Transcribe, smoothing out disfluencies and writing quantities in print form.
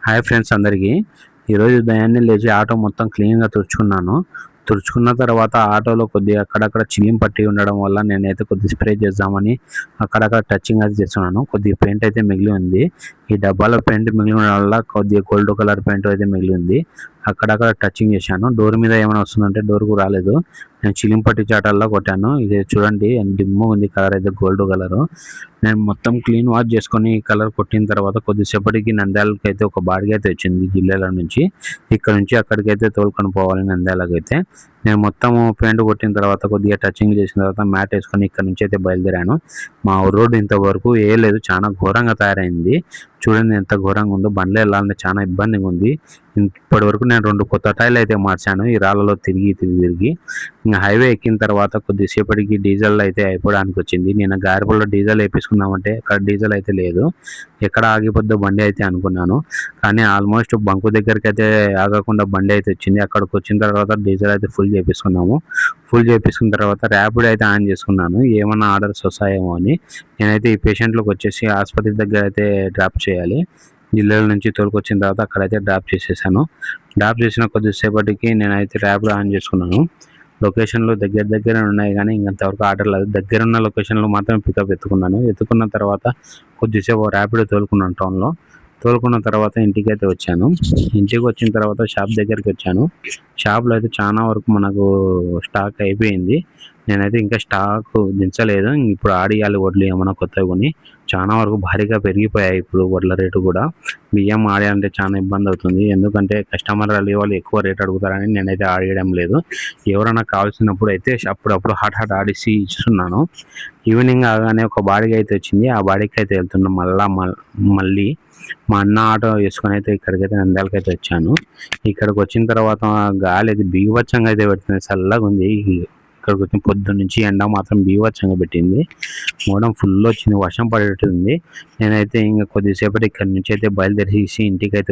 Hi friends అందరికీ. ఈరోజు ఉదయాన్నే లేచి ఆటో మొత్తం క్లీన్గా తుడుచుకున్నాను. తుడుచుకున్న తర్వాత ఆటోలో కొద్దిగా అక్కడక్కడ చిల్లిం పట్టి ఉండడం వల్ల నేనైతే కొద్దిగా స్ప్రే చేద్దామని అక్కడక్కడ టచింగ్ అయితే చేస్తున్నాను. కొద్దిగా పెయింట్ అయితే మిగిలి ఉంది. ఈ డబ్బాలో పెయింట్ మిగిలి ఉండడం వల్ల కొద్దిగా గోల్డ్ కలర్ పెయింట్ అయితే మిగిలి ఉంది. అక్కడక్కడ టచింగ్ చేశాను. డోర్ మీద ఏమైనా వస్తుందంటే డోర్కు రాలేదు. నేను చిలిం పట్టి చాటల్లో కొట్టాను. ఇది చూడండి డిమ్ము ఉంది, కలర్ అయితే గోల్డ్ కలరు. నేను మొత్తం క్లీన్ వాష్ చేసుకొని కలర్ కొట్టిన తర్వాత కొద్దిసేపటికి నంద్యాలకి అయితే ఒక బాడిగ అయితే వచ్చింది జిల్లాల నుంచి. ఇక్కడ నుంచి అక్కడికైతే తోలుకొని పోవాలి నంద్యాలకైతే. నేను మొత్తం పెయింట్ కొట్టిన తర్వాత కొద్దిగా టచింగ్ చేసిన తర్వాత మ్యాట్ వేసుకొని ఇక్కడ నుంచి అయితే బయలుదేరాను. మా రోడ్డు ఇంతవరకు వేయలేదు, చాలా ఘోరంగా తయారైంది. చూడండి ఎంత ఘోరంగా ఉందో. బండ్లు వెళ్ళాలంటే చాలా ఇబ్బందిగా ఉంది. ఇప్పటి వరకు నేను 2 కొత్త టైర్లు అయితే మార్చాను ఈ రాళ్ళలో తిరిగి. ఇంకా హైవే ఎక్కిన తర్వాత కొద్దిసేపటికి డీజిల్ అయితే అయిపోవడానికి వచ్చింది. నేను గారిపల్లో డీజిల్ వేపించుకుందామంటే అక్కడ డీజిల్ అయితే లేదు. ఎక్కడ ఆగిపోద్దో బండి అయితే అనుకున్నాను, కానీ ఆల్మోస్ట్ బంకు దగ్గరికి అయితే ఆగకుండా బండి అయితే వచ్చింది. అక్కడికి వచ్చిన తర్వాత డీజిల్ అయితే ఫుల్ చేపించుకున్నాము. ఫుల్ చేపించుకున్న తర్వాత ర్యాపిడ్ అయితే ఆన్ చేసుకున్నాను, ఏమన్నా ఆర్డర్స్ వస్తాయేమో అని. నేనైతే ఈ పేషెంట్లకు వచ్చేసి ఆసుపత్రి దగ్గర అయితే డ్రాప్ చేయాలి. జిల్లాల నుంచి తోలుకొచ్చిన తర్వాత అక్కడైతే డ్రాప్ చేసేసాను. డ్రాప్ చేసిన కొద్దిసేపటికి నేనైతే ర్యాపిడ్ ఆన్ చేసుకున్నాను. లొకేషన్లు దగ్గర ఉన్నాయి, కానీ ఇంకంతవరకు ఆర్డర్ లేదు. దగ్గరున్న లొకేషన్లో మాత్రం పికప్ ఎత్తుకున్న తర్వాత కొద్దిసేపు ర్యాపిడ్ తోలుకున్నాను టౌన్లో. తోలుకున్న తర్వాత ఇంటికి అయితే వచ్చాను. ఇంటికి వచ్చిన తర్వాత షాప్ దగ్గరికి వచ్చాను. షాప్లో అయితే చాలా వరకు మనకు స్టాక్ అయిపోయింది. నేనైతే ఇంకా స్టాక్ దించలేదు. ఇప్పుడు ఆడియాలి వడ్లు ఏమన్నా కొత్తగా కొని. చాలా వరకు భారీగా పెరిగిపోయాయి ఇప్పుడు వడ్ల రేటు కూడా. బియ్యం ఆడాలంటే చాలా ఇబ్బంది అవుతుంది, ఎందుకంటే కస్టమర్ వాళ్ళు ఎక్కువ రేట్ అడుగుతారని నేనైతే ఆడేయడం లేదు. ఎవరైనా కావాల్సినప్పుడు అయితే అప్పుడప్పుడు హాట్ ఆడిసి ఇస్తున్నాను. ఈవినింగ్ ఆగానే ఒక బాడీకి అయితే వచ్చింది. ఆ బాడీకి అయితే వెళ్తున్నాం మళ్ళీ మా అన్న ఆటో వేసుకొని అయితే ఇక్కడికైతే నంద్యాలకైతే వచ్చాను. ఇక్కడికి వచ్చిన తర్వాత గాలి అయితే బీభత్సంగా అయితే పెడుతుంది, చల్లగా ఉంది. ఇక్కడికి వచ్చిన పొద్దున్న నుంచి ఎండ మాత్రం బీభత్సంగా పెట్టింది. మోడం ఫుల్ వచ్చింది, వర్షం పడేటుంది. నేనైతే ఇంకా కొద్దిసేపటి ఇక్కడ నుంచి అయితే బయలుదేరేసి ఇంటికి అయితే